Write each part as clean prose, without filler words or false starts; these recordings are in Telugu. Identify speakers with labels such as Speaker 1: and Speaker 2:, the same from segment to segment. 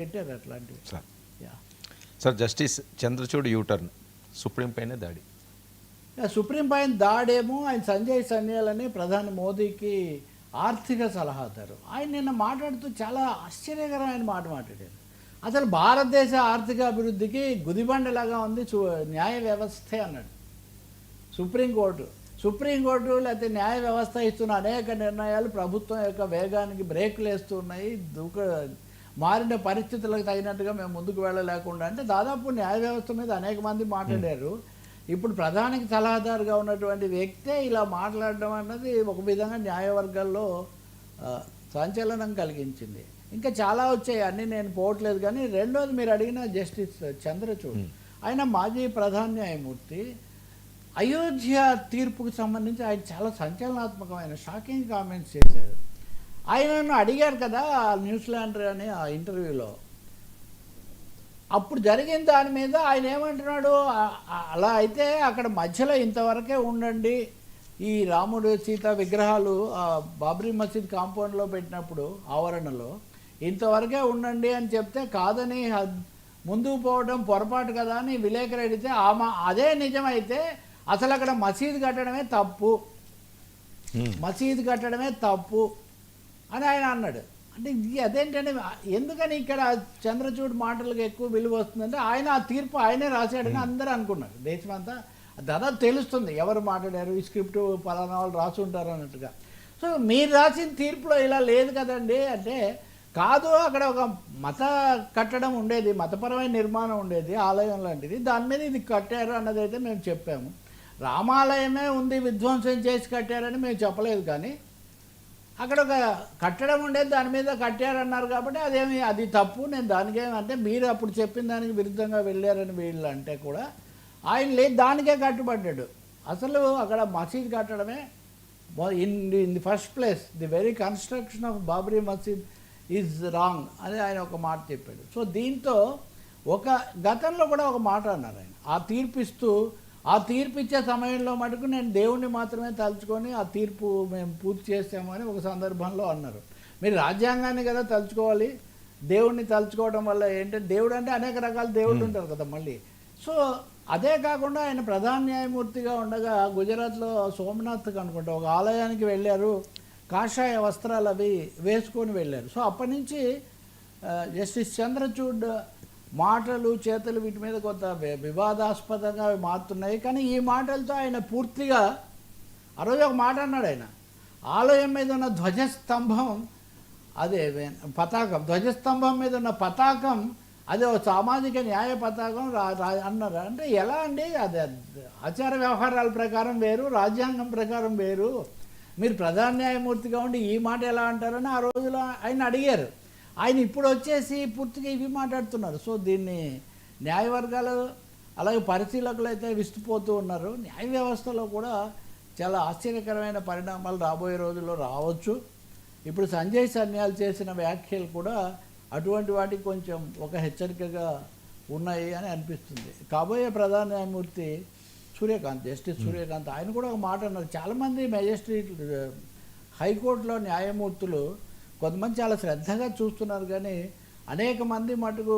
Speaker 1: పెట్టారు అట్లాంటివి.
Speaker 2: Sir
Speaker 1: yeah
Speaker 2: sir justice Chandrachud U turn supreme పైన దాడి.
Speaker 1: సుప్రీం పైన దాడేమో ఆయన సంజయ్ సన్యాలని ప్రధాని మోదీకి ఆర్థిక సలహాదారు. ఆయన నిన్న మాట్లాడుతూ చాలా ఆశ్చర్యకరమైన మాట మాట్లాడారు. అసలు భారతదేశ ఆర్థిక అభివృద్ధికి గుదిబండలాగా ఉంది న్యాయ వ్యవస్థే అన్నాడు. సుప్రీంకోర్టు లేకపోతే న్యాయ వ్యవస్థ ఇస్తున్న అనేక నిర్ణయాలు ప్రభుత్వం యొక్క వేగానికి బ్రేకులు వేస్తున్నాయి. మారిన పరిస్థితులకు తగినట్టుగా మేము ముందుకు వెళ్ళలేకుండా అంటే దాదాపు న్యాయ వ్యవస్థ మీద అనేక మంది మాట్లాడారు. ఇప్పుడు ప్రధానికి సలహాదారుగా ఉన్నటువంటి వ్యక్తే ఇలా మాట్లాడడం అన్నది ఒక విధంగా న్యాయవర్గాల్లో సంచలనం కలిగించింది. ఇంకా చాలా వచ్చాయి, అన్నీ నేను పోవట్లేదు. కానీ రెండోది మీరు అడిగిన జస్టిస్ చంద్రచూడ్, ఆయన మాజీ ప్రధాన న్యాయమూర్తి. అయోధ్య తీర్పుకు సంబంధించి ఆయన చాలా సంచలనాత్మకమైన షాకింగ్ కామెంట్స్ చేశారు. ఆయనను అడిగారు కదా న్యూజిలాండ్ అనే ఆ ఇంటర్వ్యూలో, అప్పుడు జరిగిన దాని మీద ఆయన ఏమంటున్నాడు, అలా అయితే అక్కడ మధ్యలో ఇంతవరకే ఉండండి, ఈ రాముడు సీత విగ్రహాలు బాబ్రీ మసీద్ కాంపౌండ్లో పెట్టినప్పుడు ఆవరణలో ఇంతవరకే ఉండండి అని చెప్తే కాదని ముందుకు పోవడం పొరపాటు కదా అని విలేకరు అడిగితే అదే నిజమైతే అసలు అక్కడ మసీదు కట్టడమే తప్పు అని ఆయన అన్నాడు. అంటే అదేంటంటే ఎందుకని ఇక్కడ చంద్రచూడ్ మాటలకు ఎక్కువ విలువ వస్తుందంటే ఆయన ఆ తీర్పు ఆయనే రాశాడని అందరూ అనుకున్నారు. దేశమంతా దాదాపు తెలుస్తుంది ఎవరు మాట్లాడారు, ఈ స్క్రిప్ట్ పలానా వాళ్ళు రాసి ఉంటారు అన్నట్టుగా. సో మీరు రాసిన తీర్పులో ఇలా లేదు కదండి అంటే, కాదు అక్కడ ఒక మత కట్టడం ఉండేది, మతపరమైన నిర్మాణం ఉండేది, ఆలయం లాంటిది, దాని మీద ఇది కట్టారు అన్నది అయితే మేము చెప్పాము. రామాలయమే ఉంది విధ్వంసం చేసి కట్టారని మేము చెప్పలేదు. కానీ అక్కడ ఒక కట్టడం ఉండేది, దాని మీద కట్టారన్నారు కాబట్టి అది తప్పు. నేను దానికేమంటే మీరు అప్పుడు చెప్పిన దానికి విరుద్ధంగా వెళ్ళారని వీళ్ళు అంటే కూడా ఆయన లేదు, దానికే కట్టుబడ్డాడు. అసలు అక్కడ మసీద్ కట్టడమే in the first place the very construction of Babri Masjid is wrong అని ఆయన ఒక మాట చెప్పాడు. సో దీంతో గతంలో కూడా ఒక మాట అన్నారు ఆయన, ఆ తీర్పు ఇచ్చే సమయంలో మటుకు నేను దేవుణ్ణి మాత్రమే తలుచుకొని ఆ తీర్పు మేము పూర్తి చేసాము అని ఒక సందర్భంలో అన్నారు. మీరు రాజ్యాంగాన్ని కదా తలుచుకోవాలి, దేవుణ్ణి తలుచుకోవడం వల్ల ఏంటంటే దేవుడు అంటే అనేక రకాల దేవుళ్ళు ఉంటారు కదా మళ్ళీ. సో అదే కాకుండా ఆయన ప్రధాన న్యాయమూర్తిగా ఉండగా గుజరాత్లో సోమనాథ్కి అనుకుంటా ఒక ఆలయానికి వెళ్ళారు, కాషాయ వస్త్రాలు అవి వేసుకొని వెళ్ళారు. సో అప్పటి నుంచి జస్టిస్ చంద్రచూడ్ మాటలు చేతలు వీటి మీద కొంత వివాదాస్పదంగా మారుతున్నాయి. కానీ ఈ మాటలతో ఆయన పూర్తిగా ఆ రోజు ఒక మాట అన్నాడు ఆయన, ఆలయం మీద ఉన్న ధ్వజస్తంభం ధ్వజస్తంభం మీద ఉన్న పతాకం అదే ఒక సామాజిక న్యాయ పతాకం అన్నారు. అంటే ఎలా అండి, అది ఆచార వ్యవహారాల ప్రకారం వేరు, రాజ్యాంగం ప్రకారం వేరు, మీరు ప్రధాన న్యాయమూర్తిగా ఉండి ఈ మాట ఎలా అంటారని ఆ రోజులో ఆయన అడిగారు. ఆయన ఇప్పుడు వచ్చేసి పూర్తిగా ఇవి మాట్లాడుతున్నారు. సో దీన్ని న్యాయవర్గాలు అలాగే పరిశీలకులు అయితే విస్తుపోతూ ఉన్నారు. న్యాయ వ్యవస్థలో కూడా చాలా ఆశ్చర్యకరమైన పరిణామాలు రాబోయే రోజుల్లో రావచ్చు. ఇప్పుడు సంజయ్ సన్యాల్ చేసిన వ్యాఖ్యలు కూడా అటువంటి వాటికి కొంచెం ఒక హెచ్చరికగా ఉన్నాయి అని అనిపిస్తుంది. కాబోయే ప్రధాన న్యాయమూర్తి జస్టిస్ సూర్యకాంత్ ఆయన కూడా ఒక మాట అన్నారు. చాలామంది మెజిస్ట్రేట్ హైకోర్టులో న్యాయమూర్తులు కొంతమంది చాలా శ్రద్ధగా చూస్తున్నారు, కానీ అనేక మంది మటుకు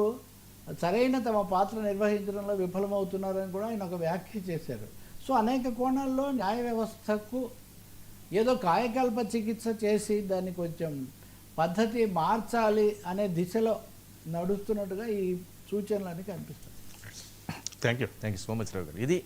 Speaker 1: సరైన తమ పాత్ర నిర్వహించడంలో విఫలమవుతున్నారని కూడా ఆయన ఒక వ్యాఖ్య చేశారు. సో అనేక కోణాల్లో న్యాయ వ్యవస్థకు ఏదో కాయకల్ప చికిత్స చేసి దాన్ని కొంచెం పద్ధతి మార్చాలి అనే దిశలో నడుస్తున్నట్టుగా ఈ సూచనలన్నీ కనిపిస్తాయి.
Speaker 2: థ్యాంక్ యూ సో మచ్ రావు గారు. ఇది